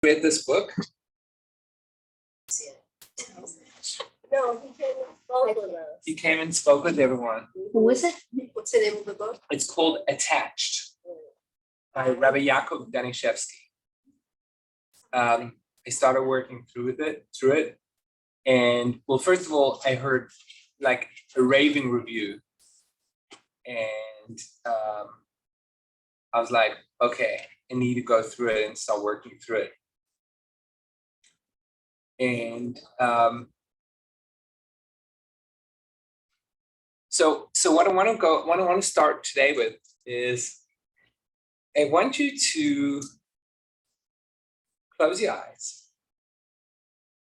read this book? No, he came and spoke with us. He came and spoke with everyone. Who is it? What's the name of the book? It's called Attached by Rabbi Yaakov Danishevsky. I started working through it. And well, first of all, I heard like a raving review. And I was like, okay, I need to go through it and start working through it. And so what I want to start today with is I want you to close your eyes.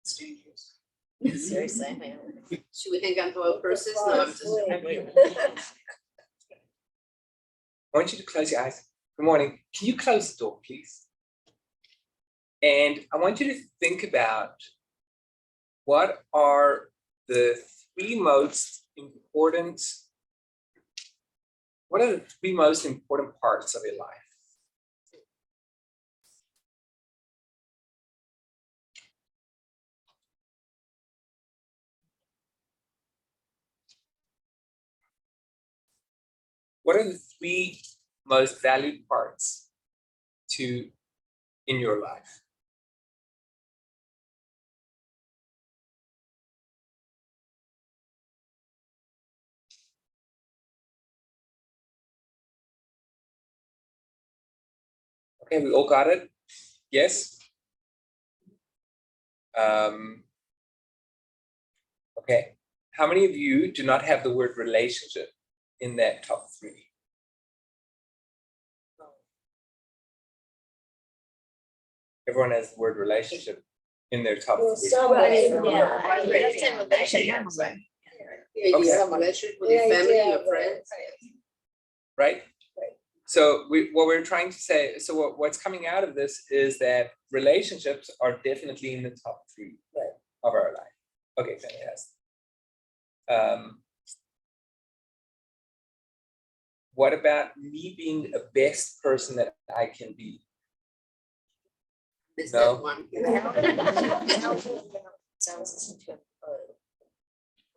Seriously. Should we hang on to our purses? No, I'm just. I want you to close your eyes. Good morning. Can you close the door, please? And I want you to think about what are the three most important parts of your life? What are the three most valued parts in your life? Okay, we all got it? Yes? Okay. How many of you do not have the word relationship in that top three? Everyone has the word relationship in their top three. You have a relationship with your family, your friends. Right? So what we're trying to say, so what's coming out of this is that relationships are definitely in the top three of our life. Okay, fantastic. What about me being the best person that I can be? Is No. that one?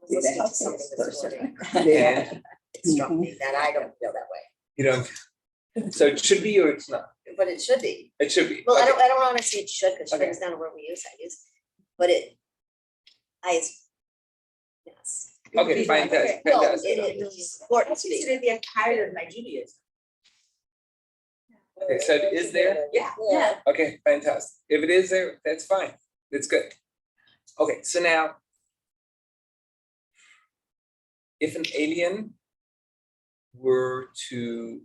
Listening to something this morning. And It struck me that I don't feel that way, you don't, so it should be or it's not? but it should be. It should be. Well, I Okay. don't want to say it should, because Okay. brings down to where we use, but yes. Okay, fantastic, Well, fantastic. it is important to me. the entire of my Judaism. Okay, so it is there? Yeah. Okay, fantastic. If it is there, that's fine. That's good. Okay, so now, if an alien were to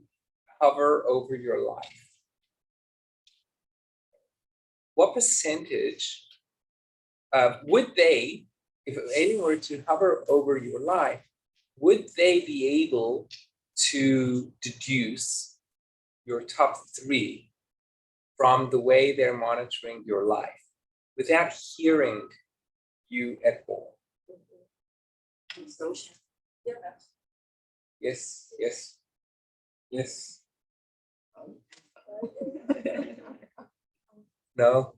hover over your life, what percentage would they, if an alien were to hover over your life, would they be able to deduce your top three from the way they're monitoring your life without hearing you at all? Yes, yes, yes. No,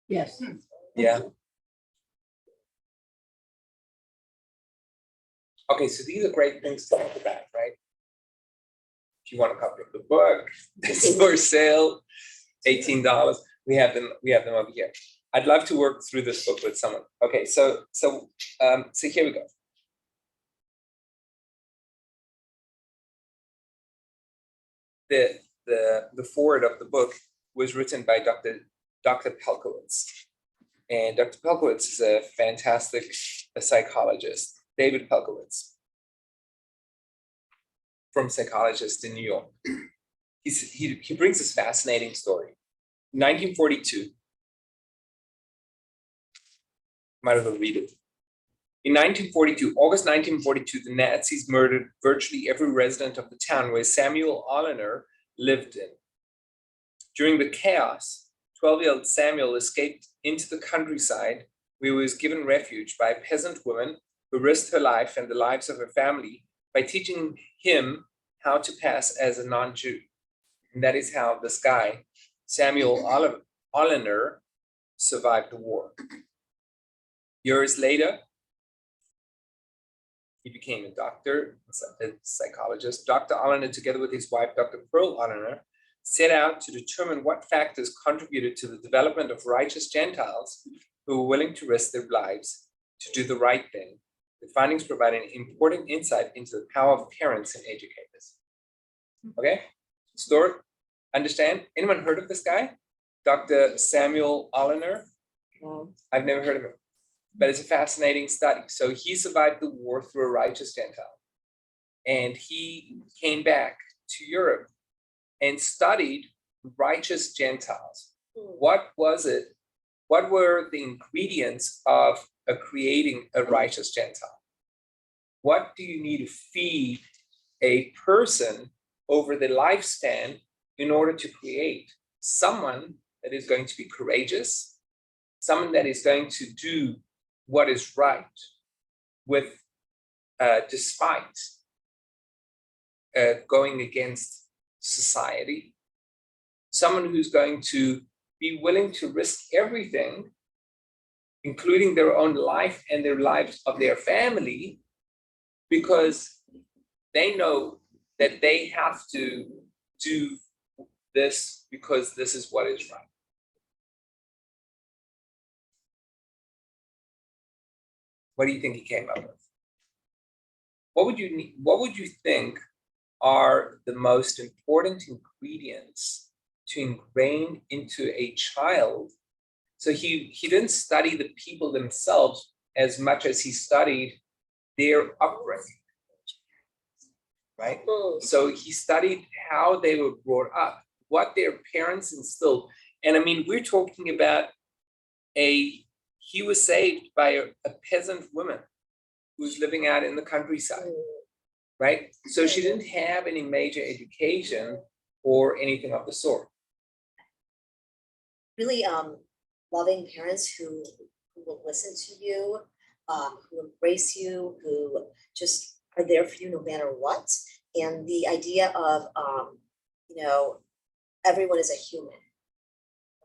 Yes. yeah. Okay, so these are great things to think about, right? If you want a copy of the book, it's for sale, $18. We have them over here. I'd love to work through this book with someone. Okay, so here we go. The foreword of the book was written by Dr. Pelkowitz. And Dr. Pelkowitz is a fantastic psychologist, David Pelkowitz, from Psychologist in New York. He brings this fascinating story. 1942, might as well read it. In 1942, August 1942, the Nazis murdered virtually every resident of the town where Samuel Oliner lived in. During the chaos, 12-year-old Samuel escaped into the countryside, where he was given refuge by a peasant woman who risked her life and the lives of her family by teaching him how to pass as a non-Jew. And that is how this guy, Samuel Oliner, survived the war. Years later, he became a doctor, a psychologist. Dr. Oliner, together with his wife, Dr. Pearl Oliner, set out to determine what factors contributed to the development of righteous Gentiles who were willing to risk their lives to do the right thing. The findings provide an important insight into the power of parents and educators. Okay, story, understand? Anyone heard of this guy? Dr. Samuel Oliner? I've never heard of him, but it's a fascinating study. So he survived the war through a righteous Gentile, and he came back to Europe and studied righteous Gentiles. What was it? What were the ingredients of creating a righteous Gentile? What do you need to feed a person over the lifespan in order to create someone that is going to be courageous, someone that is going to do what is right with despite going against society, someone who's going to be willing to risk everything, including their own life and their lives of their family, because they know that they have to do this because this is what is right. What do you think he came up with? What would you think are the most important ingredients to ingrain into a child? So he didn't study the people themselves as much as he studied their upbringing, right? So he studied how they were brought up, what their parents instilled. And I mean, we're talking about he was saved by a peasant woman who was living out in the countryside, right? So she didn't have any major education or anything of the sort. Really loving parents who will listen to you, who embrace you, who just are there for you no matter what. And the idea of, everyone is a human,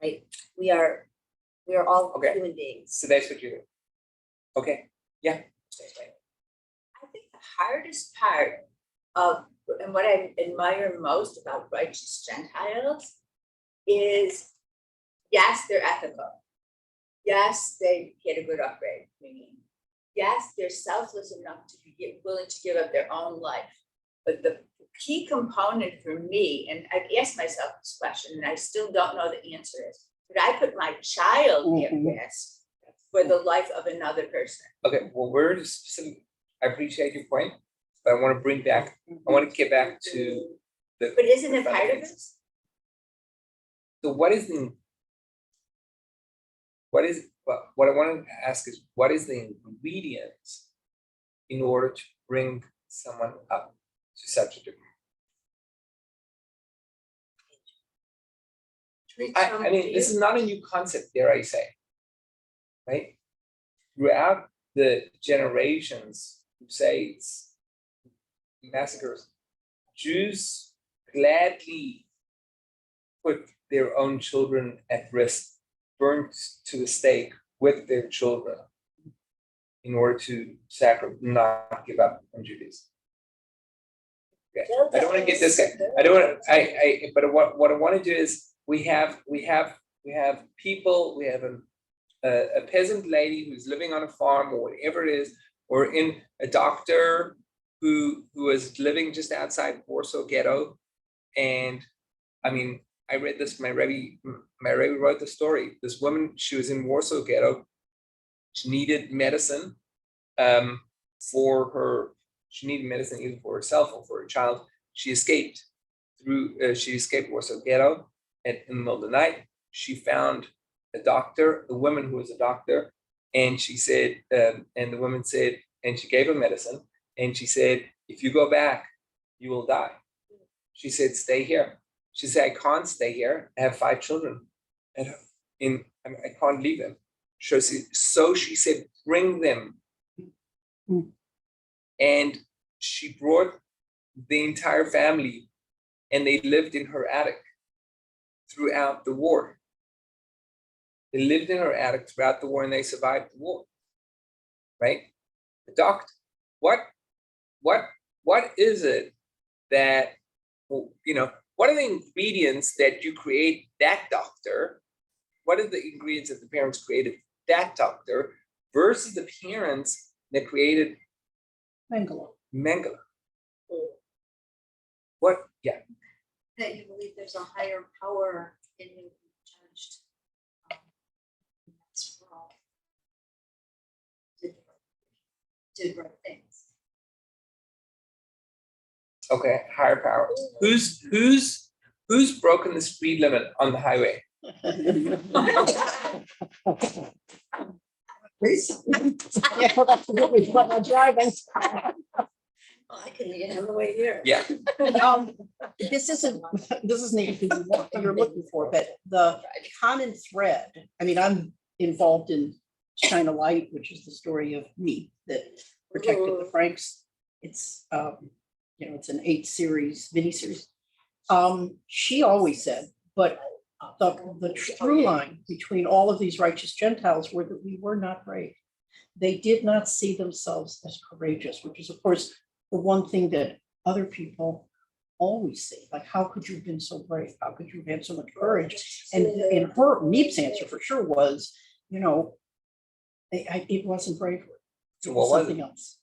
right? We are all Okay. human beings. So that's what you do. Okay, yeah. I think the hardest part of, and what I admire most about righteous Gentiles is, yes, they're ethical. Yes, they get a good upbringing. Yes, they're selfless enough to be willing to give up their own life. But the key component for me, and I've asked myself this question, and I still don't know the answer is, could I put my child at risk for the life of another person? Okay, well, we're just specific. I appreciate your point, but I want to get back to the. But isn't it part of it? So what I wanted to ask is, what is the ingredients in order to bring someone up to such a degree? I mean, this is not a new concept, dare I say, right? Throughout the generations, crusades, massacres, Jews gladly put their own children at risk, burnt to the stake with their children in order to not give up on Judaism. Okay. I don't want to get this guy. I don't want to. But what I want to do is we have people. We have a peasant lady who's living on a farm or whatever it is, or in a doctor who was living just outside Warsaw Ghetto, and I mean, I read this. My Rebbe wrote the story. This woman, she was in Warsaw Ghetto. She needed medicine for her. She needed medicine either for herself or for her child. She escaped Warsaw Ghetto, and in the middle of the night, she found a doctor, a woman who was a doctor, and she said, and the woman said, and she gave her medicine, and she said, if you go back, you will die. She said, stay here. She said, I can't stay here. I have 5 children, and I can't leave them. So she said, bring them. And she brought the entire family and they lived in her attic throughout the war. They lived in her attic throughout the war and they survived the war, right? The doctor, what is it that, what are the ingredients that you create that doctor? What are the ingredients that the parents created that doctor versus the parents that created Mengele? What, yeah. That you believe there's a higher power in you who judged in this world. Did right things. Okay, higher power. Who's broken the speed limit on the highway? Yeah, well, that's what we put on driving. I can get on the way here. Yeah, This isn't anything you're looking for, but the common thread, I mean, I'm involved in Shine a Light, which is the story of me that protected the Franks. It's, it's an 8-series miniseries. She always said, but the through line between all of these righteous Gentiles were that we were not brave. They did not see themselves as courageous, which is, of course, the one thing that other people always say, like, how could you have been so brave? How could you have had so much courage? And Meep's answer for sure was, it wasn't bravery. So It what was was something it? else.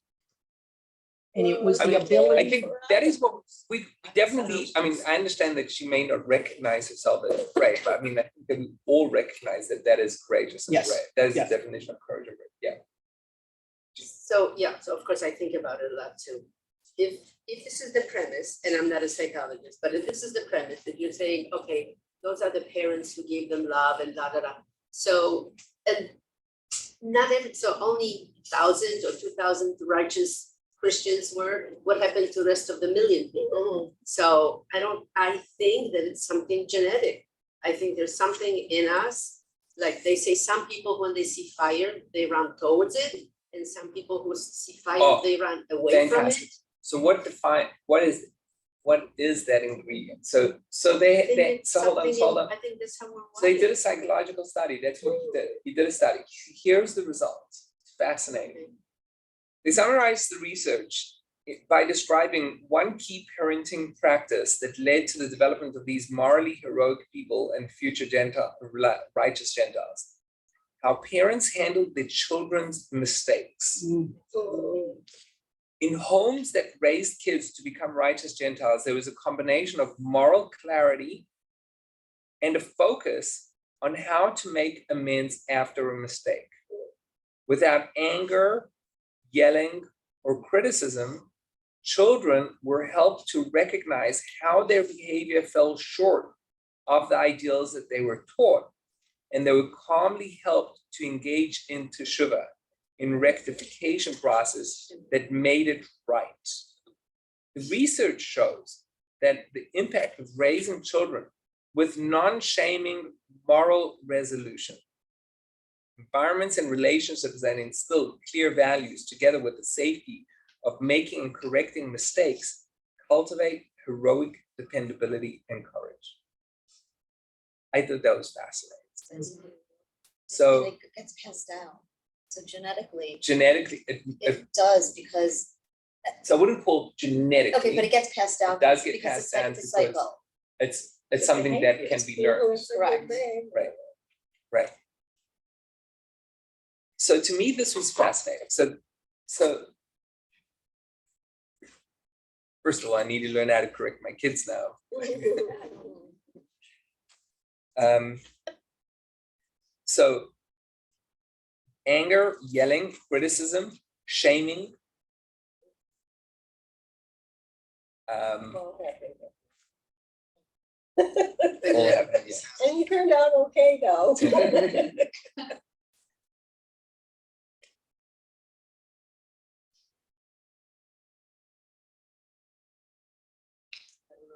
And it was I the mean, ability. I think that is what we definitely, I understand that she may not recognize herself as brave, but I mean, I think that we all recognize that that is courageous and Yes, brave. That is the yes. definition of courage and brave, yeah. So, yeah, so of course I think about it a lot too. If this is the premise, and I'm not a psychologist, but if this is the premise that you're saying, okay, those are the parents who gave them love and da da da. So, and so only 1,000 or 2,000 righteous Christians were, what happened to the rest of the million people? So I think that it's something genetic. I think there's something in us, like they say some people when they see fire, they run towards it. And some people who see fire, they run away from it. Fantastic. So what is that ingredient? So hold on. I think that's how we're So he did a wired. psychological study. That's what he did. He did a study. Here's the results. It's fascinating. They summarized the research by describing one key parenting practice that led to the development of these morally heroic people and future righteous Gentiles. How parents handled their children's mistakes. In homes that raised kids to become righteous Gentiles, there was a combination of moral clarity and a focus on how to make amends after a mistake. Without anger, yelling, or criticism, children were helped to recognize how their behavior fell short of the ideals that they were taught, and they were calmly helped to engage in teshuvah, in rectification process that made it right. The research shows that the impact of raising children with non-shaming moral resolution, environments and relationships that instill clear values together with the safety of making and correcting mistakes cultivate heroic dependability and courage. I thought that was fascinating. So And it gets passed down. So genetically, it does because, so I wouldn't call it genetically. okay, but it gets passed down. It does get because passed down it's a because cycle. it's something that can be learned. Correct. Right. So to me, this was fascinating. So first of all, I need to learn how to correct my kids now. So anger, yelling, criticism, shaming. All happened, yeah. And you turned out okay though.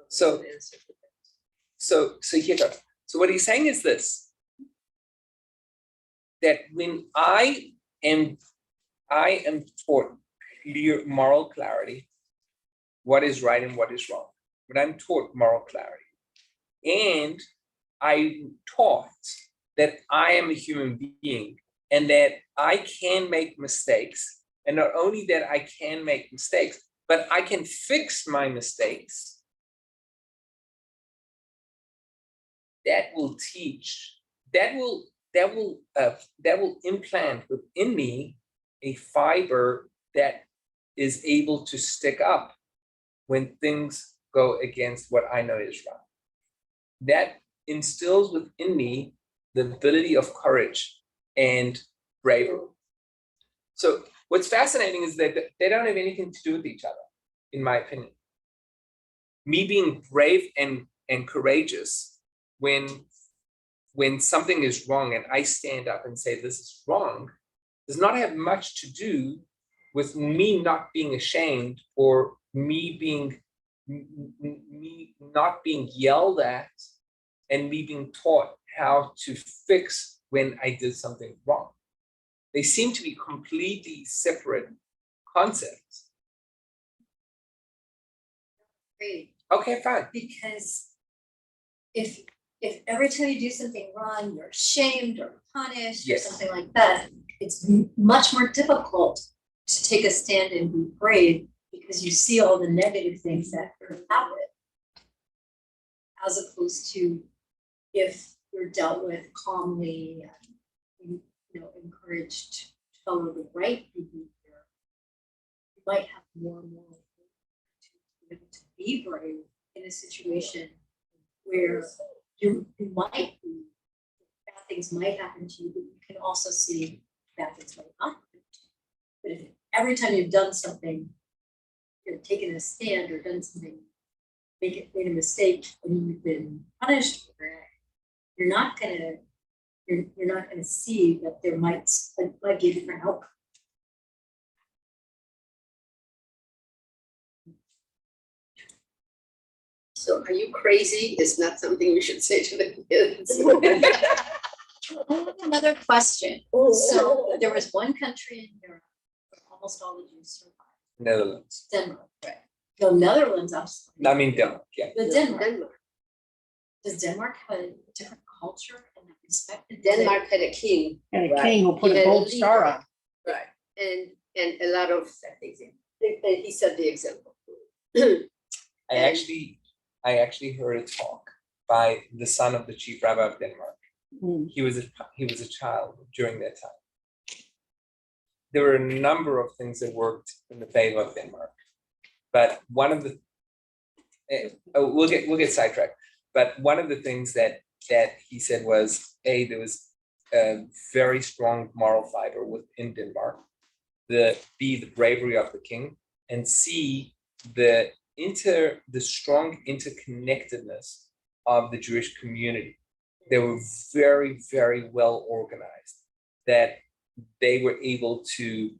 So here goes. So what he's saying is this, that when I am taught clear moral clarity, what is right and what is wrong, when I'm taught moral clarity, and I'm taught that I am a human being and that I can make mistakes, and not only that I can make mistakes, but I can fix my mistakes, that will teach, that will implant within me a fiber that is able to stick up when things go against what I know is right. That instills within me the ability of courage and bravery. So what's fascinating is that they don't have anything to do with each other, in my opinion. Me being brave and courageous when something is wrong and I stand up and say this is wrong, does not have much to do with me not being ashamed or me not being yelled at and me being taught how to fix when I did something wrong. They seem to be completely separate concepts. Great, Okay, fine. because if every time you do something wrong, you're shamed or punished or Yes. something like that, it's much more difficult to take a stand and be brave because you see all the negative things that happen. As opposed to if you're dealt with calmly and encouraged to follow the right behavior, you might have more and more to be able to be brave in a situation where you might be, bad things might happen to you, but you can also see bad things might not happen to you. But if every time you've done something, you're taking a stand or done something, made a mistake and you've been punished for it, you're not gonna see that there might be a different outcome. So are you crazy? It's not something we should say to the kids. I have another question. So there was one country in Europe where almost all the Jews survived. Netherlands. Denmark, right? The Netherlands, absolutely. I mean, Denmark, yeah. The Denmark. Denmark. Does Denmark have a different culture and respect? Denmark had a king. And a king who put He a had a gold star leader. on. Right. And a lot of, he set the example. I actually heard a talk by the son of the chief rabbi of Denmark. Mm. He was a child during that time. There were a number of things that worked in the favor of Denmark, but one of the we'll get sidetracked. But one of the things that he said was there was a very strong moral fiber within Denmark. The bravery of the king, and C, the strong interconnectedness of the Jewish community. They were very, very well organized, that they were able to,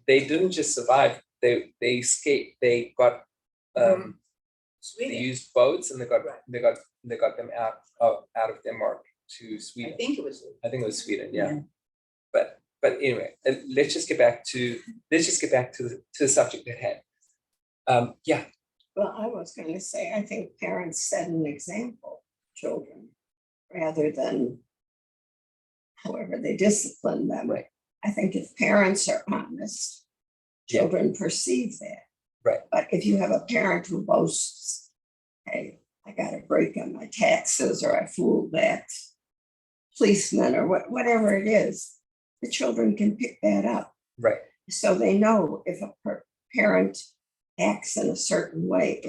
they didn't just survive, they escaped, they got they used boats and they got them out of Denmark to Sweden. I think it was Sweden, yeah. But anyway, let's just get back to the subject at hand. Yeah. Well, I was going to say, I think parents set an example to children rather than however they discipline them. Right. I think if parents are honest, children perceive that. Right. But if you have a parent who boasts, hey, I got a break on my taxes, or I fooled that policeman, or whatever it is, the children can pick that up. Right. So they know if a parent acts in a certain way,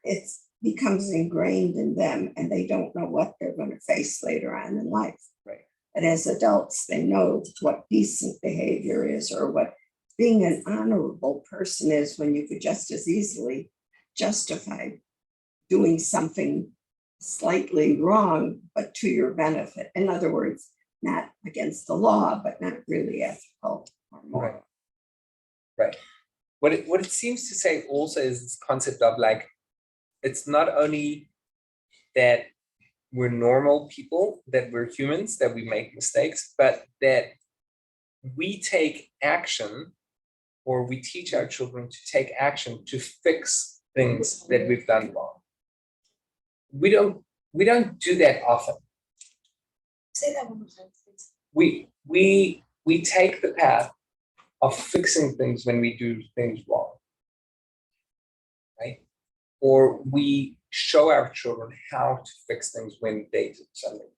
it becomes ingrained in them, and they don't know what they're going to face later on in life. Right. But as adults, they know what decent behavior is, or what being an honorable person is, when you could just as easily justify doing something slightly wrong, but to your benefit. In other words, not against the law, but not really ethical or moral. Right. What it seems to say also is this concept of, like, it's not only that we're normal people, that we're humans, that we make mistakes, but that we take action, or we teach our children to take action to fix things that we've done wrong. We don't do that often. Say that one more time, please. We take the path of fixing things when we do things wrong, right? Or we show our children how to fix things when they do something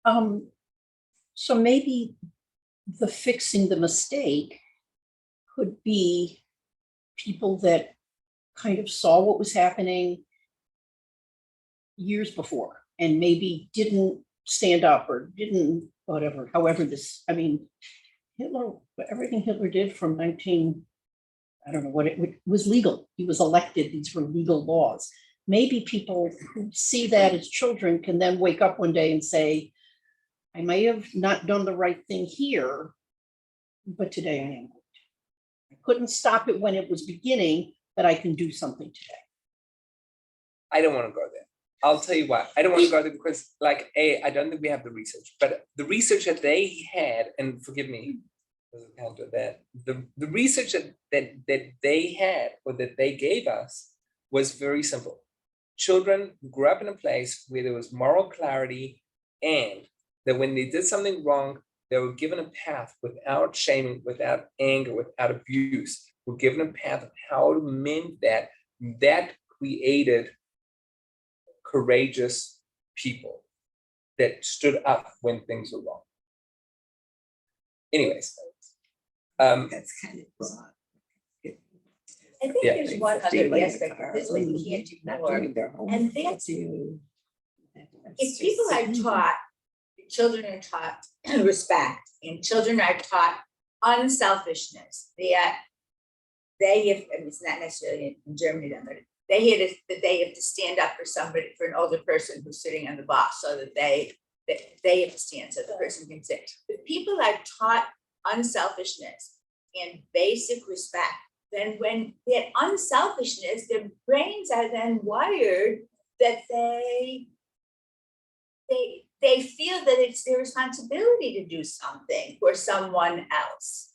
wrong. So maybe the fixing the mistake could be people that kind of saw what was happening years before and maybe didn't stand up or didn't whatever, however this, I mean, Hitler, everything Hitler did from I don't know what it was legal. He was elected. These were legal laws. Maybe people who see that as children can then wake up one day and say, I may have not done the right thing here, but today I am. I couldn't stop it when it was beginning, but I can do something today. I don't want to go there. I'll tell you why. I don't want to go there because, like, I don't think we have the research, but the research that they had, and forgive me, can't do that. The research that they had or that they gave us was very simple. Children who grew up in a place where there was moral clarity, and that when they did something wrong, they were given a path without shaming, without anger, without abuse, were given a path of how to mend that. That created courageous people that stood up when things were wrong. Anyways, That's kind of broad. I think Yeah. there's one other aspect of this that we can't ignore. And that's if people are taught, children are taught respect, and children are taught unselfishness, that they have, and it's not necessarily in Germany, but they have to stand up for somebody, for an older person who's sitting on the bus, so that they have to stand so the person can sit. If people are taught unselfishness and basic respect, then when that unselfishness, their brains are then wired that they feel that it's their responsibility to do something for someone else.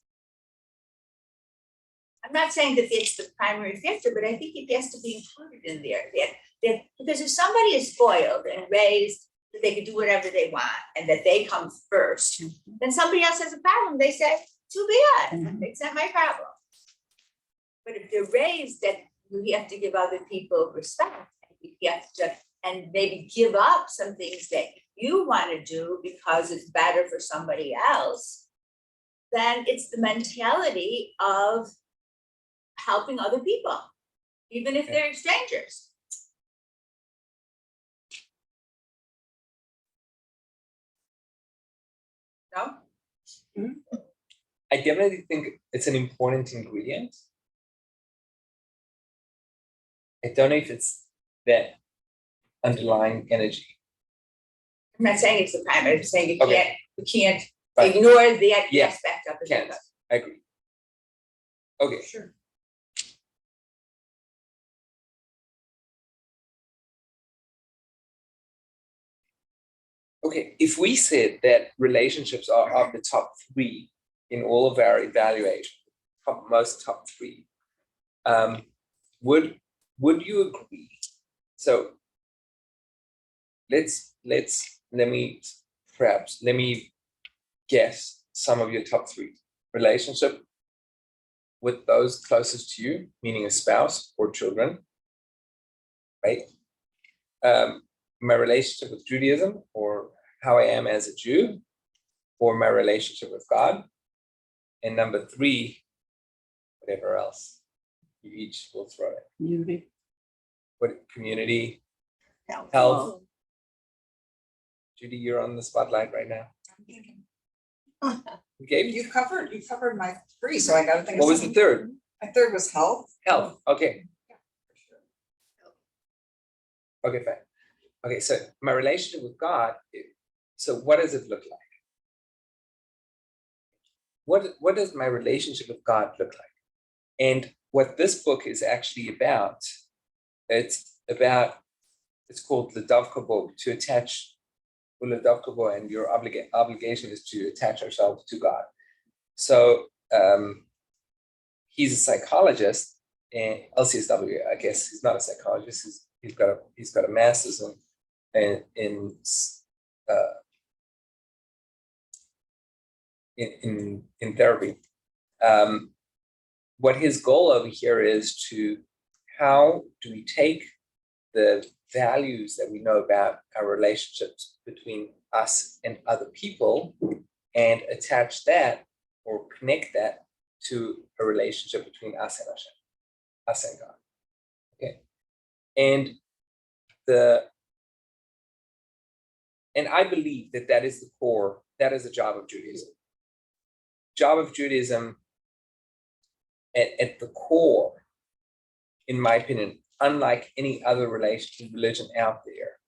I'm not saying that it's the primary factor, but I think it has to be included in there. That because if somebody is spoiled and raised that they can do whatever they want and that they come first, then somebody else has a problem. They say, too bad, it's not my problem. But if they're raised that you have to give other people respect, you have to, and maybe give up some things that you want to do because it's better for somebody else, then it's the mentality of helping other people, even if they're strangers. No? I definitely think it's an important ingredient. I don't know if it's that underlying energy. I'm not saying it's the primary, I'm saying Okay. you can't But ignore that Yeah. aspect of it. can't. I agree. Okay. Sure. Okay, if we said that relationships are of the top 3 in all of our evaluation, top 3, would you agree? So let me guess some of your top 3. Relationship with those closest to you, meaning a spouse or children, right? My relationship with Judaism, or how I am as a Jew, or my relationship with God. And number 3, whatever else you each will throw it. Community. What community, Health. health? Judy, you're on the spotlight right now. Who gave you? You covered my 3, so I gotta think. What of was the something. third? My 3rd was health. Health. Okay. Okay, fine. Okay, so my relationship with God, so what does it look like? What does my relationship with God look like? And what this book is actually about, it's called Ledavka Bo, to attach, Ledavka Bo, and your obligation is to attach ourselves to God. So he's a psychologist, and LCSW, I guess he's not a psychologist. He's got a master's in therapy. What his goal over here is to, how do we take the values that we know about our relationships between us and other people and attach that or connect that to a relationship between us and Hashem, us and God. Okay. And I believe that that is the core, that is the job of Judaism. Job of Judaism at the core, in my opinion, unlike any other religion out there,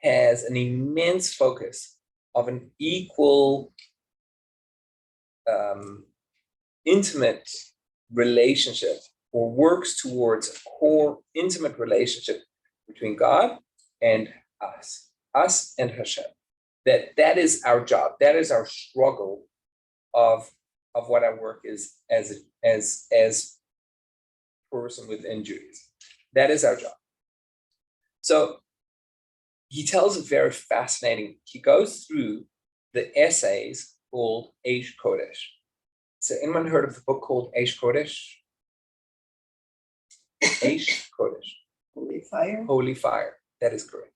has an immense focus of an equal, intimate relationship, or works towards a core intimate relationship between God and us and Hashem. That is our job. That is our struggle of what our work is as person within Judaism. That is our job. So he tells it very fascinating. He goes through the essays called Eish Kodesh. So anyone heard of the book called Eish Kodesh? Eish Kodesh. Holy fire. Holy Fire. That is correct.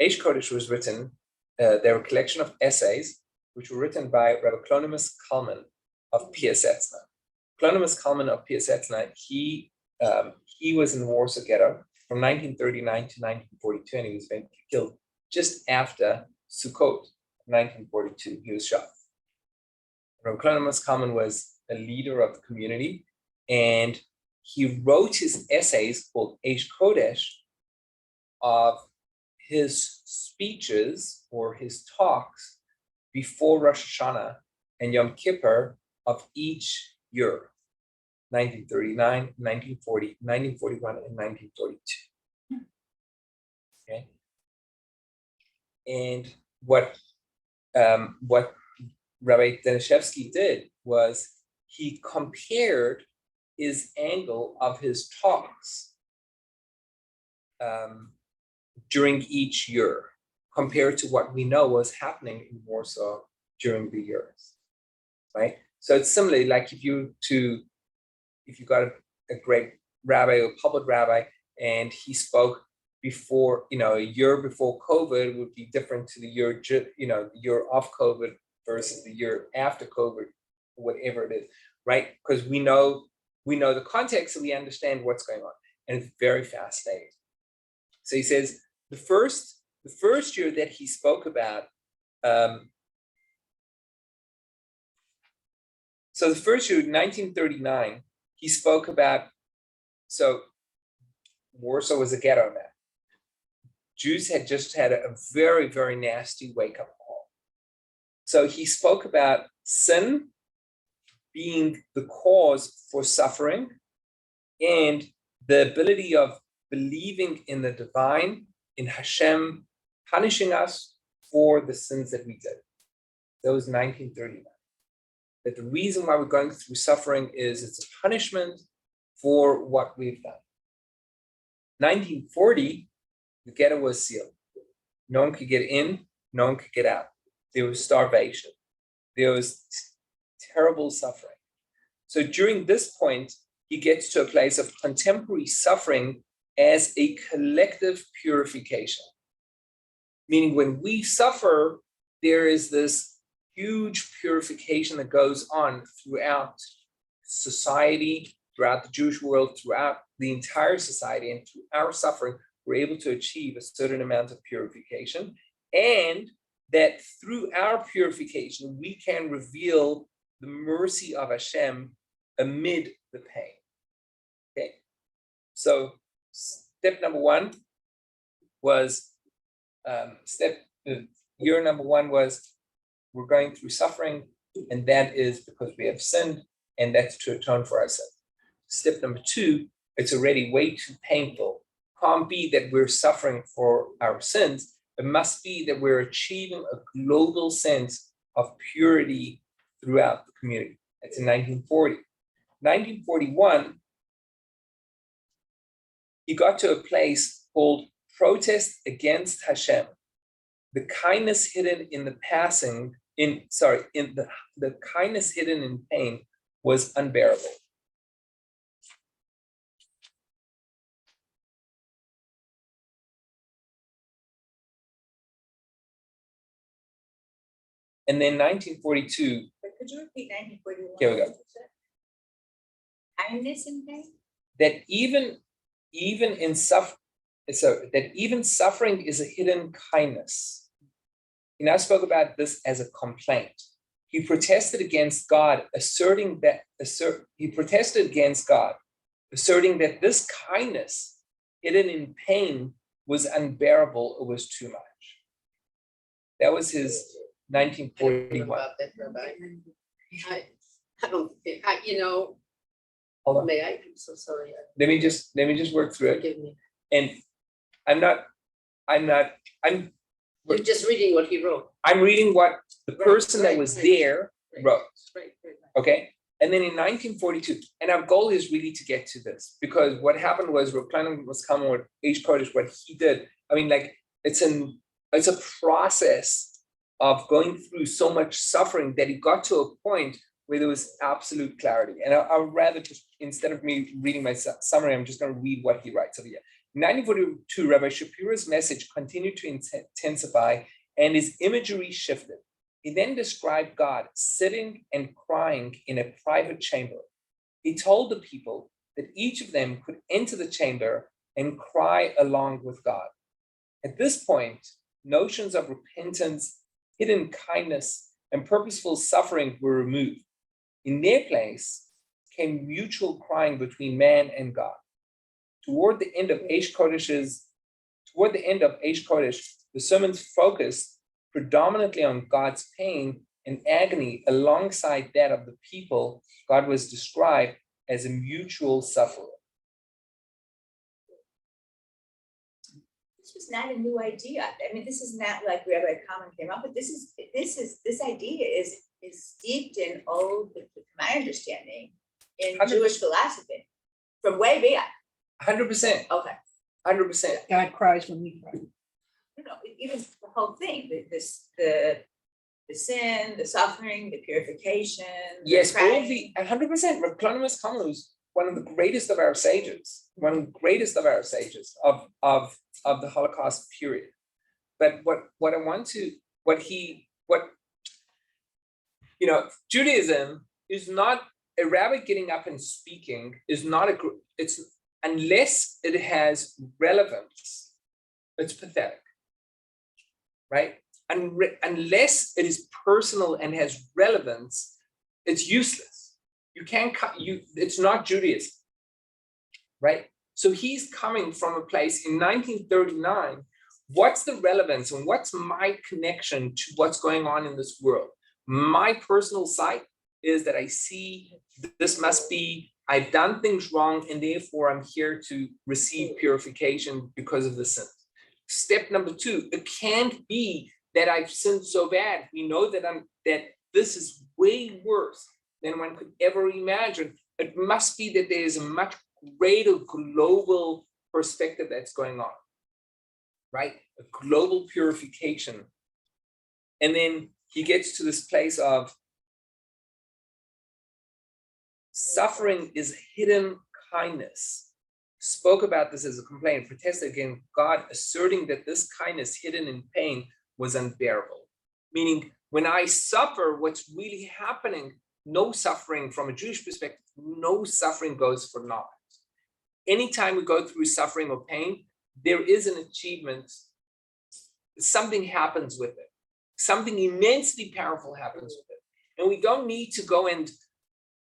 Eish Kodesh was written, they're a collection of essays which were written by Rabbi Clonimus Kalman of Piasetzna. Clonimus Kalman of Piasetzna, he was in the Warsaw Ghetto from 1939 to 1942, and he was killed just after Sukkot, 1942. He was shot. Rabbi Clonimus Kalman was a leader of the community, and he wrote his essays called Eish Kodesh of his speeches or his talks before Rosh Hashanah and Yom Kippur of each year, 1939, 1940, 1941, and 1942. Okay. And what Rabbi Danishevsky did was he compared his angle of his talks during each year compared to what we know was happening in Warsaw during the years, right? So it's similarly like if you got a great rabbi or public rabbi and he spoke before, a year before COVID would be different to the year, the year of COVID versus the year after COVID, whatever it is, right? Because we know the context, so we understand what's going on, and it's very fascinating. So he says the first year that he spoke about, so the first year, 1939, he spoke about, so Warsaw was a ghetto now. Jews had just had a very, very nasty wake-up call. So he spoke about sin being the cause for suffering and the ability of believing in the divine, in Hashem, punishing us for the sins that we did. That was 1939. That the reason why we're going through suffering is it's a punishment for what we've done. 1940, the ghetto was sealed. No one could get in, no one could get out. There was starvation. There was terrible suffering. So during this point, he gets to a place of contemporary suffering as a collective purification. Meaning when we suffer, there is this huge purification that goes on throughout society, throughout the Jewish world, throughout the entire society, and through our suffering, we're able to achieve a certain amount of purification, and that through our purification, we can reveal the mercy of Hashem amid the pain. Okay, so step number one was, year number one was we're going through suffering, and that is because we have sinned, and that's to atone for our sins. Step number two, it's already way too painful. Can't be that we're suffering for our sins. It must be that we're achieving a global sense of purity throughout the community. That's in 1940. 1941, he got to a place called protest against Hashem. The kindness hidden in the the kindness hidden in pain was unbearable. And then 1942, But could you repeat 1941? Here we go. Kindness and pain? that even in that even suffering is a hidden kindness. He now spoke about this as a complaint. He protested against God, asserting that this kindness hidden in pain was unbearable, it was too much. That was his I don't know 1941. about that, Rabbi. I don't think, Hold on. may I, I'm so sorry. Let me just work through it. Forgive me. And I'm You're just reading what he wrote. reading what the person that was there wrote. Right, right. Okay. And then in 1942, and our goal is really to get to this, because what happened was Rav Klein was coming with H. Kodesh, what he did. I mean, like it's a process of going through so much suffering that he got to a point where there was absolute clarity. And I'd rather just, instead of me reading my summary, I'm just going to read what he writes over here. In 1942, Rabbi Shapiro's message continued to intensify and his imagery shifted. He then described God sitting and crying in a private chamber. He told the people that each of them could enter the chamber and cry along with God. At this point, notions of repentance, hidden kindness, and purposeful suffering were removed. In their place came mutual crying between man and God. Toward the end of Eish Kodesh, the sermons focused predominantly on God's pain and agony alongside that of the people. God was described as a mutual sufferer. This was not a new idea. I mean, this is not like Rabbi Kalman came up with. This idea is steeped in old, my understanding, in 100%. Jewish philosophy from way back. 100%, Okay. 100%. God cries when we cry. Even the whole thing, the sin, the suffering, the purification. Yes, all crying. the 100%. Rav Klein was one of the greatest of our sages, of the Holocaust period. But Judaism is not, a rabbi getting up and speaking is not unless it has relevance, it's pathetic, right? Unless it is personal and has relevance, it's useless. You can't it's not Judaism, right? So he's coming from a place in 1939. What's the relevance and what's my connection to what's going on in this world? My personal sight is that I see this must be, I've done things wrong and therefore I'm here to receive purification because of the sin. Step number 2, it can't be that I've sinned so bad. We know that this is way worse than one could ever imagine. It must be that there is a much greater global perspective that's going on, right? A global purification. And then he gets to this place of suffering is hidden kindness. Spoke about this as a complaint, protested against God, asserting that this kindness hidden in pain was unbearable. Meaning, when I suffer, what's really happening, no suffering from a Jewish perspective, no suffering goes for naught. Anytime we go through suffering or pain, there is an achievement. Something happens with it. Something immensely powerful happens with it. And we don't need to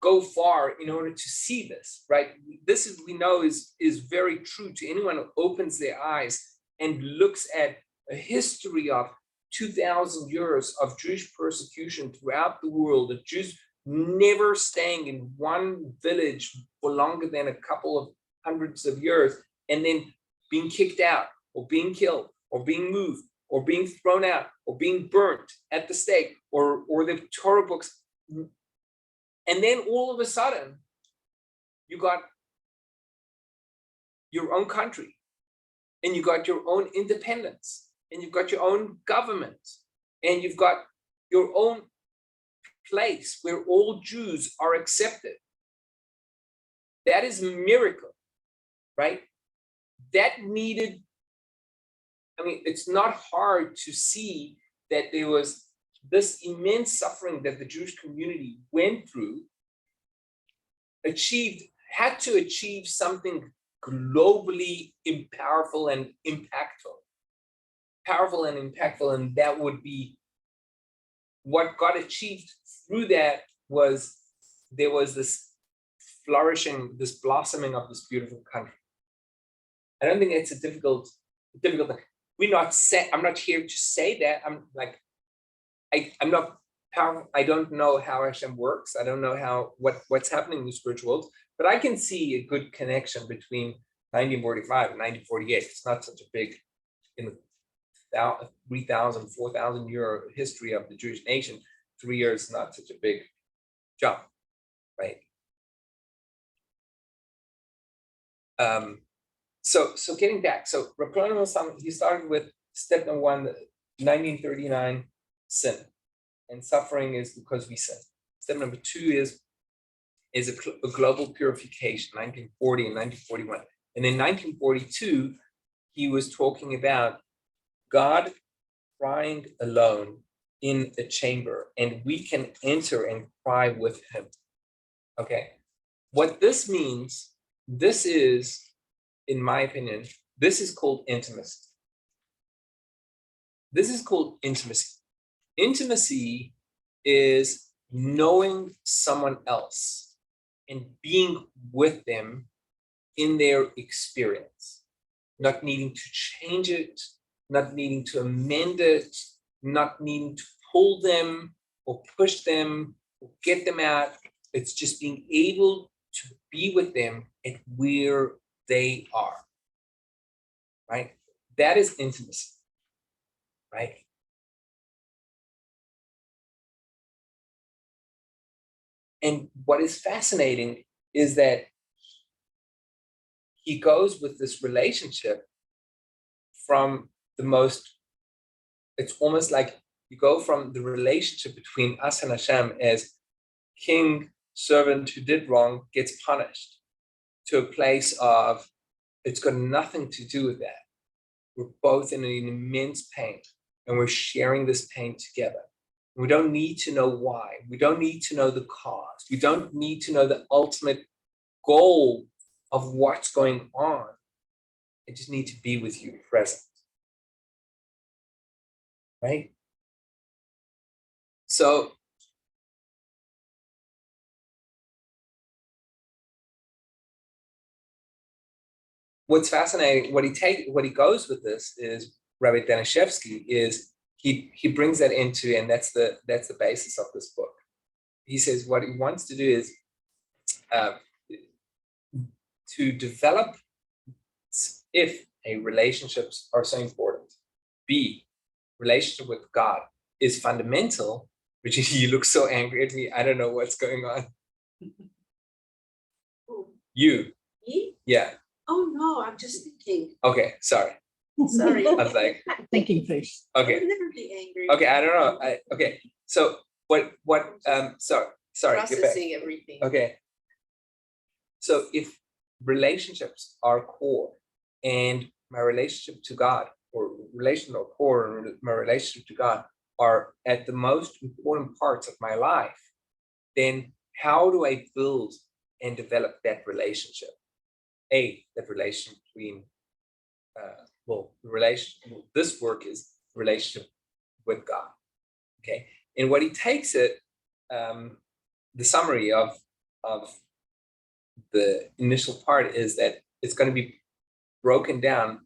go far in order to see this, right? This is, we know, is very true to anyone who opens their eyes and looks at a history of 2,000 years of Jewish persecution throughout the world, the Jews never staying in one village for longer than a couple of hundreds of years, and then being kicked out or being killed or being moved or being thrown out or being burnt at the stake or the Torah books. And then all of a sudden, you got your own country, and you got your own independence, and you've got your own government, and you've got your own place where all Jews are accepted. That is a miracle, right? That needed, I mean, it's not hard to see that there was this immense suffering that the Jewish community went through, had to achieve something globally powerful and impactful. And that would be what got achieved through that. Was there was this flourishing, this blossoming of this beautiful country. I don't think it's a difficult thing. I'm not here to say that. I'm not powerful. I don't know how Hashem works. I don't know what's happening in the spiritual world, but I can see a good connection between 1945 and 1948. It's not such a big, in the 3,000, 4,000 year history of the Jewish nation, 3 years is not such a big jump, right? So getting back, so Rav Shlomo, he started with step number 1, 1939, sin, and suffering is because we sin. Step number 2 is a global purification, 1940 and 1941. And in 1942, he was talking about God crying alone in a chamber, and we can enter and cry with him. Okay, what this means, this is, in my opinion, this is called intimacy. This is called intimacy. Intimacy is knowing someone else and being with them in their experience, not needing to change it, not needing to amend it, not needing to pull them or push them or get them out. It's just being able to be with them at where they are, right? That is intimacy, right? And what is fascinating is that he goes with this relationship from the most, it's almost like you go from the relationship between us and Hashem as king, servant who did wrong gets punished, to a place of, it's got nothing to do with that. We're both in an immense pain, and we're sharing this pain together. We don't need to know why. We don't need to know the cause. We don't need to know the ultimate goal of what's going on. I just need to be with you present. Right? So what's fascinating, what he goes with this is Rabbi Danishevsky is he brings that into, and that's the basis of this book. He says what he wants to do is to develop, if a relationships are so important, B, relationship with God is fundamental, which you look so angry at me. I don't know what's going on. You. Me? Yeah. Oh, no, I'm just thinking. Okay, sorry. Sorry. I was like, Thinking face. I okay. would never be angry. Okay, I don't know. Okay, so sorry, get back. Processing everything. Okay. So if relationships are core, and my relationship to God, or relational core and my relationship to God are at the most important parts of my life, then how do I build and develop that relationship? That relation between, this work is relationship with God. Okay, and what he takes it, the summary of the initial part is that it's going to be broken down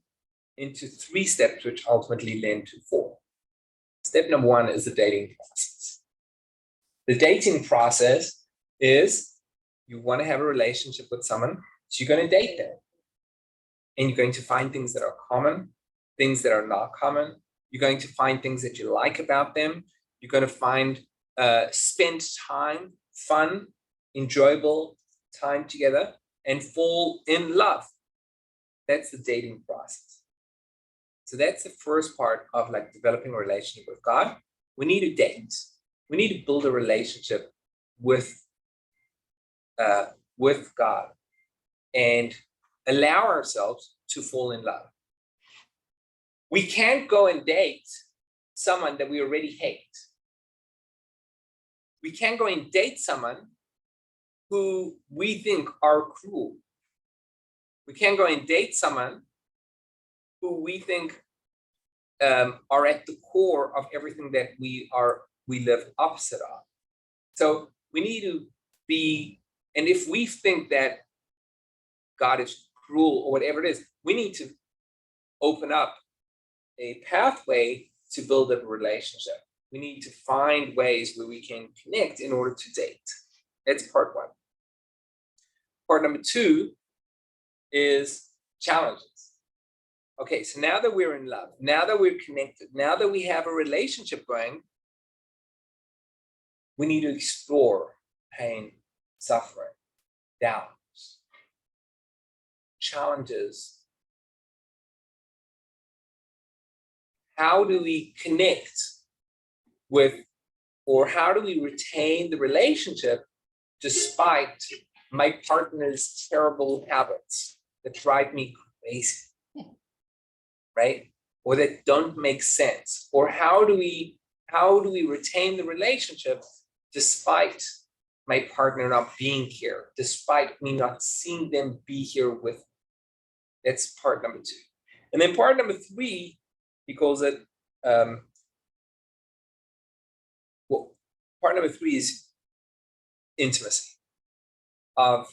into 3 steps, which ultimately lend to 4. Step number 1 is the dating process. The dating process is you want to have a relationship with someone, so you're going to date them. And you're going to find things that are common, things that are not common. You're going to find things that you like about them. You're going to find spend time, fun, enjoyable time together, and fall in love. That's the dating process. So that's the first part of like developing a relationship with God. We need to date. We need to build a relationship with God and allow ourselves to fall in love. We can't go and date someone that we already hate. We can't go and date someone who we think are cruel. We can't go and date someone who we think are at the core of everything that we live opposite of. So we need to be, and if we think that God is cruel or whatever it is, we need to open up a pathway to build a relationship. We need to find ways where we can connect in order to date. That's part one. Part number two is challenges. Okay, so now that we're in love, now that we're connected, now that we have a relationship going, we need to explore pain, suffering, doubts, challenges. How do we connect with, or how do we retain the relationship despite my partner's terrible habits that drive me crazy, right? Or that don't make sense? Or how do we retain the relationship despite my partner not being here, despite me not seeing them be here with me? That's part number two. And then part number three, he calls it, part number three is intimacy, of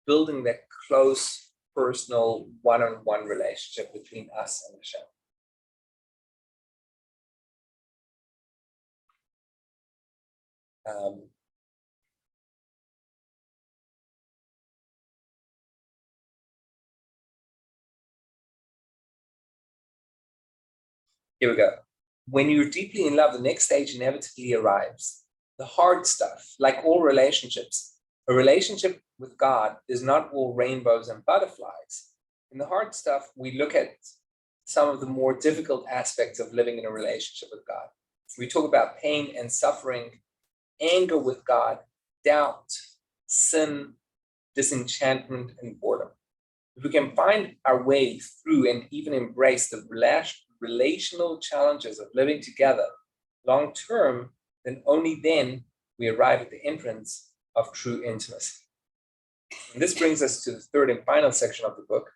building that close, personal, one-on-one relationship between us and Hashem. Here we go. When you're deeply in love, the next stage inevitably arrives. The hard stuff, like all relationships. A relationship with God is not all rainbows and butterflies. In the hard stuff, we look at some of the more difficult aspects of living in a relationship with God. We talk about pain and suffering, anger with God, doubt, sin, disenchantment, and boredom. If we can find our way through and even embrace the relational challenges of living together long term, then only then we arrive at the entrance of true intimacy. And this brings us to the third and final section of the book,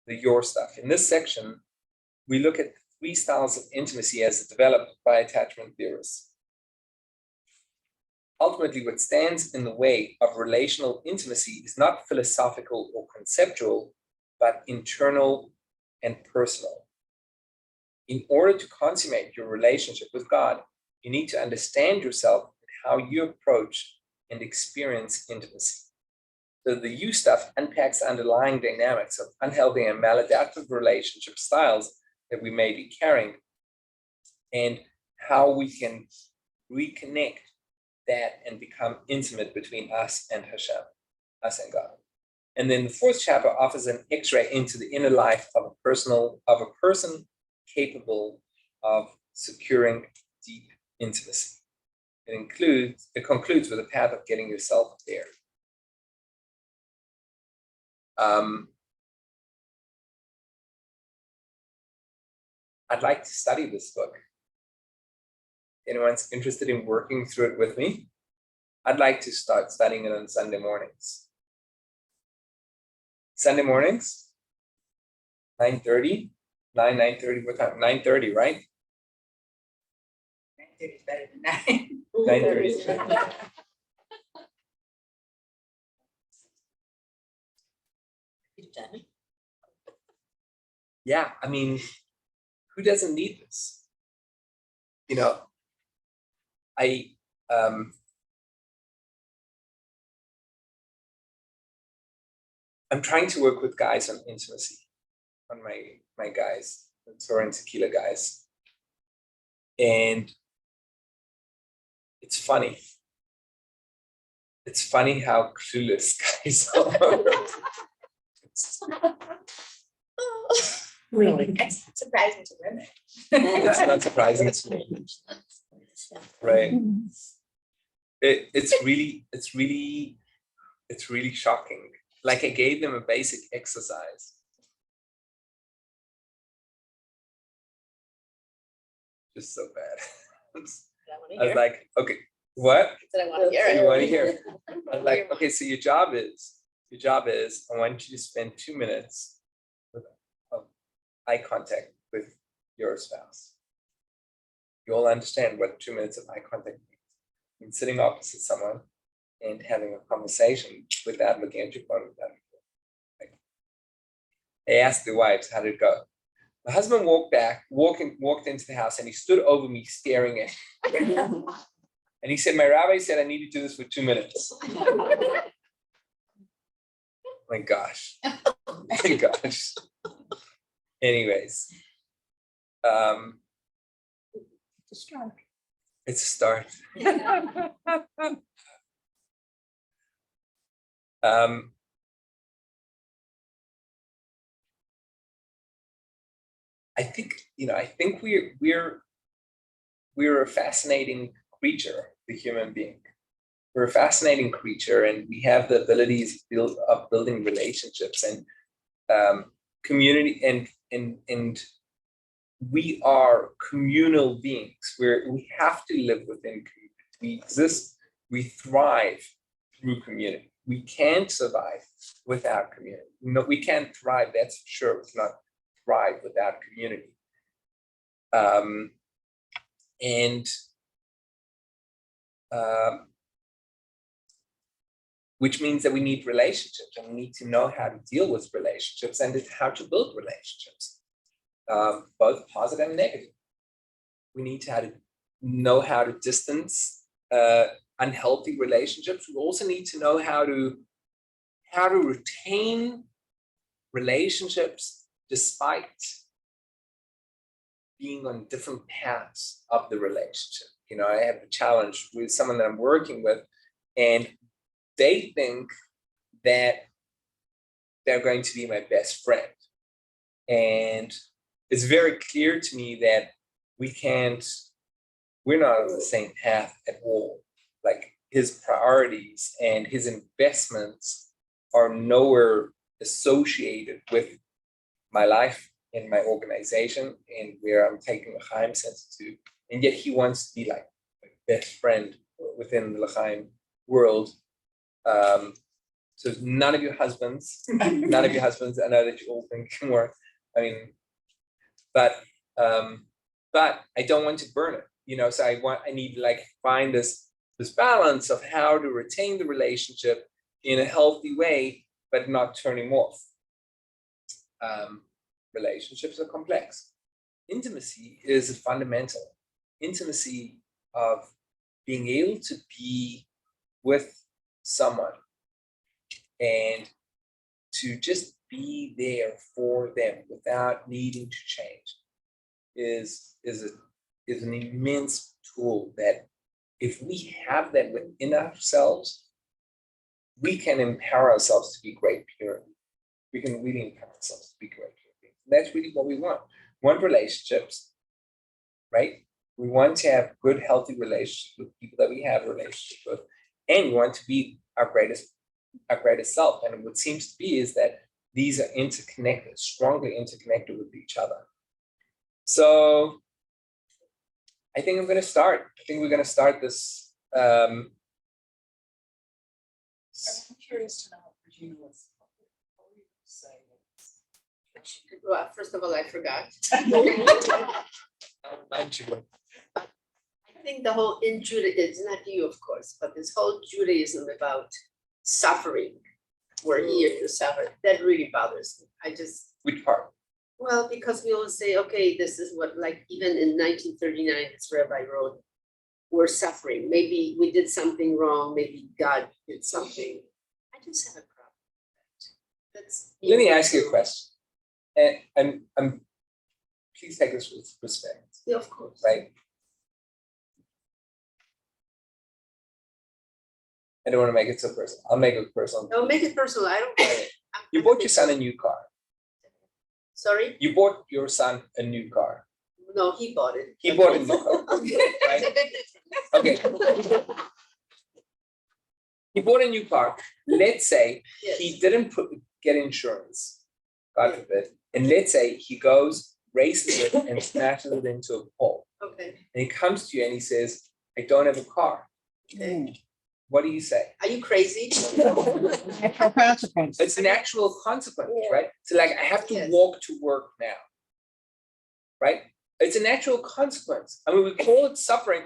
the your stuff. In this section, we look at three styles of intimacy as developed by attachment theorists. Ultimately, what stands in the way of relational intimacy is not philosophical or conceptual, but internal and personal. In order to consummate your relationship with God, you need to understand yourself and how you approach and experience intimacy. So the you stuff unpacks the underlying dynamics of unhealthy and maladaptive relationship styles that we may be carrying, and how we can reconnect that and become intimate between us and Hashem, us and God. And then the fourth chapter offers an X-ray into the inner life of a person capable of securing deep intimacy. It concludes with a path of getting yourself there. I'd like to study this book. Anyone's interested in working through it with me? I'd like to start studying it on Sunday mornings. Sunday mornings, 9:30, 9:30, what time? 9:30, right? 9:30 is better than 9. 9:30 is better. Yeah, I mean, who doesn't need this? You know, I'm trying to work with guys on intimacy, on my guys, the Torah and Tequila guys. And it's funny. It's funny how clueless guys are. Really? It's surprising to women. It's not surprising to me, right? It's really shocking. Like I gave them a basic exercise. Just so bad. I was like, okay, what? That I want to hear You it. want to hear? I'm like, okay, so your job is, I want you to spend 2 minutes with eye contact with your spouse. You'll understand what 2 minutes of eye contact means. And sitting opposite someone and having a conversation without looking at your phone. Like, I asked the wives, how did it go? My husband walked into the house and he stood over me staring at me. And he said, my rabbi said I need to do this for 2 minutes. My gosh. My gosh. Anyways. It's a start. I think we're a fascinating creature, the human being. We're a fascinating creature, and we have the abilities of building relationships and community, and we are communal beings. We have to live within community. We exist, we thrive through community. We can't survive without community. No, we can't thrive, that's for sure. It's not thrive without community. Which means that we need relationships, and we need to know how to deal with relationships and how to build relationships, both positive and negative. We need to know how to distance unhealthy relationships. We also need to know how to retain relationships despite being on different paths of the relationship. You know, I have a challenge with someone that I'm working with, and they think that they're going to be my best friend. And it's very clear to me that we're not on the same path at all. Like, his priorities and his investments are nowhere associated with my life and my organization and where I'm taking L'chaim sense to. And yet he wants to be like my best friend within the L'chaim world. So none of your husbands, I know that you all think more, I mean, but I don't want to burn it, you know, so I need to like find this balance of how to retain the relationship in a healthy way, but not turn him off. Relationships are complex. Intimacy is fundamental. Intimacy of being able to be with someone and to just be there for them without needing to change is an immense tool that if we have that within ourselves, we can empower ourselves to be great pure. We can really empower ourselves to be great pure beings. And that's really what we want. We want relationships, right? We want to have good, healthy relationships with people that we have a relationship with, and we want to be our greatest self. And what seems to be is that these are interconnected, strongly interconnected with each other. So I think we're going to start this. I'm curious to know what Regina was. What were you saying? Well, first of all, I forgot. I think the whole in Judaism, it's not you, of course, but this whole Judaism about suffering, we're here to suffer, that really bothers me. Which part? Well, because we always say, okay, this is what, like, even in 1939, this rabbi wrote, we're suffering. Maybe we did something wrong. Maybe God did something. I just have a problem with that. Let me ask you a question. And I'm please take this with respect. Yeah, of course. Right? I don't want to make it so personal. I'll make it personal. No, make it personal. I don't care. You bought your son a new car. Sorry? You bought your son a new car. No, he bought it. He bought a new car. It's a bit different. Okay. He bought a new car. Let's say Yes. he didn't get insurance, God forbid. And let's say he goes, races it and smashes it into a pole. Okay, And he comes to you and he says, I don't have a car. okay. What do you say? Are you crazy? Natural consequence. It's an actual consequence, right? So like, I have to Yes. walk to work now. Right? It's a natural consequence. I mean, we call it suffering.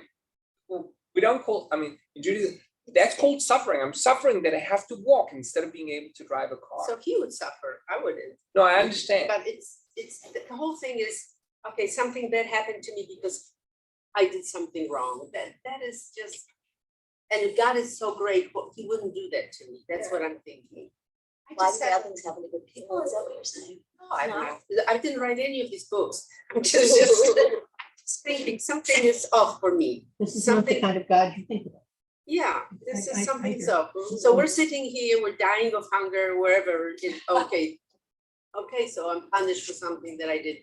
Well, we don't call, I mean, in Judaism, that's called suffering. I'm suffering that I have to walk instead of being able to drive a car. So he would suffer, I wouldn't. No, I understand. But it's, the whole thing is, okay, something bad happened to me because I did something wrong. That is just, and God is so great, well, he wouldn't do that to me. That's what I'm thinking. I Why just do have- bad things happen to good people? Is that what you're saying? No, I didn't write any of these books. I'm just thinking something is off for me. This is not the Something, kind of God you think about. yeah, this I is something's hear. up. So we're sitting here, we're dying of hunger, wherever, okay. Okay, so I'm punished for something that I did.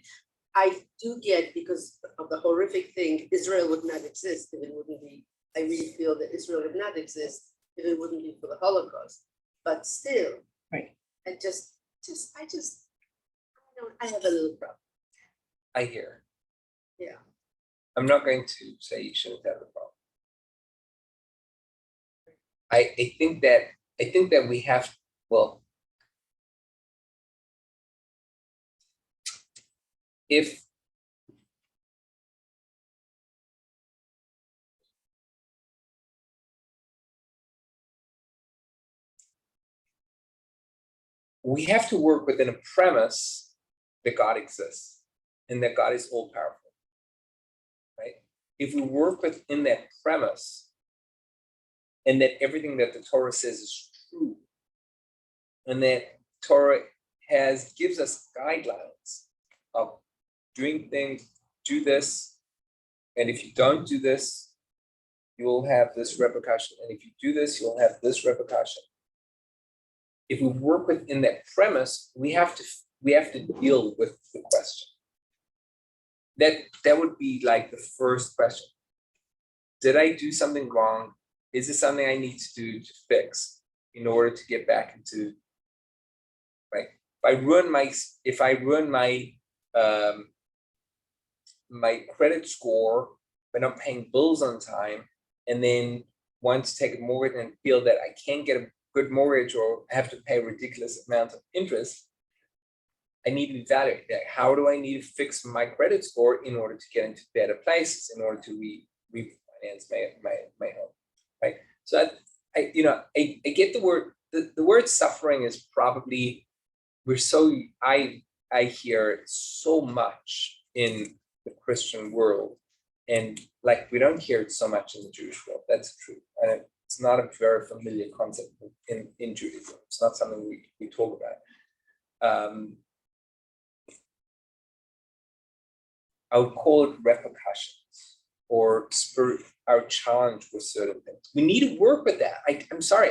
I do get, because of the horrific thing, Israel would not exist if it wouldn't be, I really feel that Israel would not exist if it wouldn't be for the Holocaust. But still. Right. I have a little problem. I hear. Yeah. I'm not going to say you shouldn't have a problem. I think that we have, well, if we have to work within a premise that God exists and that God is all powerful, right? If we work within that premise and that everything that the Torah says is true, and that Torah gives us guidelines of doing things, do this, and if you don't do this, you will have this repercussion, and if you do this, you'll have this repercussion. If we work within that premise, we have to deal with the question. That would be like the first question. Did I do something wrong? Is this something I need to do to fix in order to get back into, right? If I ruin my credit score by not paying bills on time, and then want to take a mortgage and feel that I can't get a good mortgage or have to pay a ridiculous amount of interest, I need to evaluate that. How do I need to fix my credit score in order to get into better places, in order to refinance my home, right? So I get the word. The word suffering is probably, I hear it so much in the Christian world, and like we don't hear it so much in the Jewish world. That's true, and it's not a very familiar concept in Judaism. It's not something we talk about. I would call it repercussions or our challenge with certain things. We need to work with that. I'm sorry.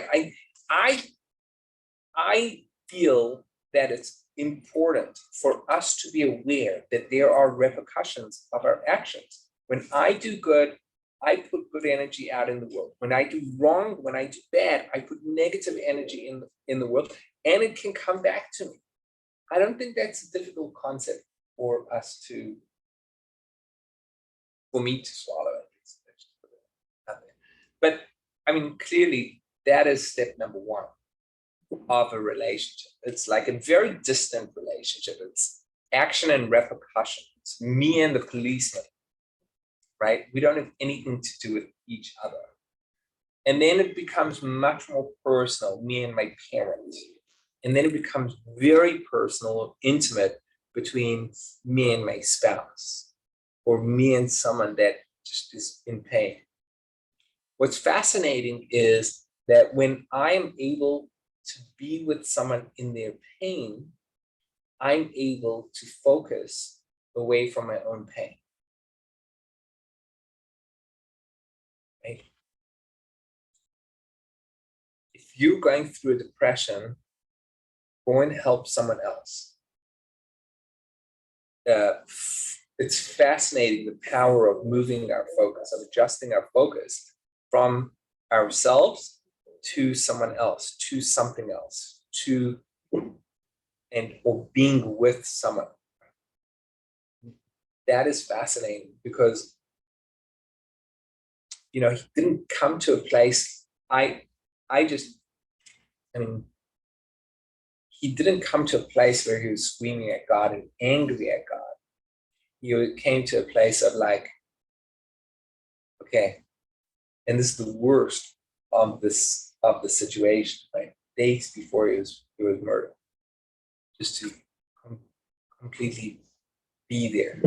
I feel that it's important for us to be aware that there are repercussions of our actions. When I do good, I put good energy out in the world. When I do wrong, when I do bad, I put negative energy in the world, and it can come back to me. I don't think that's a difficult concept for me to swallow at least. But I mean, clearly that is step number one of a relationship. It's like a very distant relationship. It's action and repercussion. It's me and the policeman, right? We don't have anything to do with each other. And then it becomes much more personal, me and my parents. And then it becomes very personal, intimate between me and my spouse, or me and someone that just is in pain. What's fascinating is that when I'm able to be with someone in their pain, I'm able to focus away from my own pain. Right? If you're going through a depression, go and help someone else. it's fascinating the power of moving our focus, of adjusting our focus from ourselves to someone else, to something else, or being with someone. That is fascinating because, he didn't come to a place, he didn't come to a place where he was screaming at God and angry at God. He came to a place of like, okay, and this is the worst of the situation, right? Days before he was murdered, just to completely be there.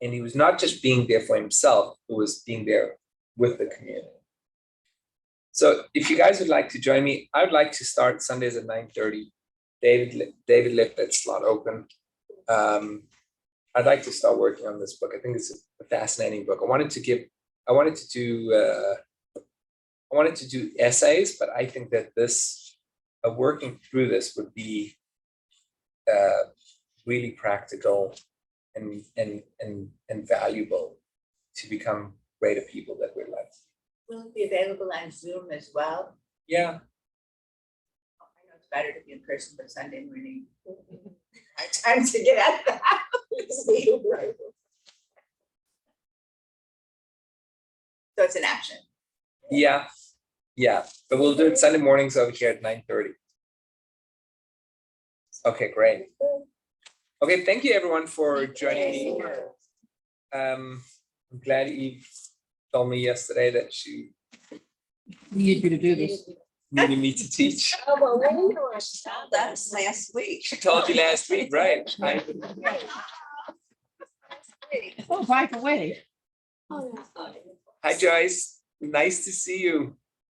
And he was not just being there for himself, it was being there with the community. So if you guys would like to join me, I would like to start Sundays at 9:30. David left that slot open. I'd like to start working on this book. I think it's a fascinating book. I wanted to do essays, but I think that working through this would be really practical and valuable to become greater people that we're like. Will it be available on Zoom as well? Yeah. I know it's better to be in person, but Sunday morning. Hard time to get out of the house. So it's an option. Yeah, but we'll do it Sunday mornings over here at 9:30. Okay, great. Okay, thank you everyone for joining me. I'm glad Eve told me yesterday that she Need you to do this. needed me to teach. That's last week. She told you last week, right? Oh, by the way, Hi Joyce, nice to see you.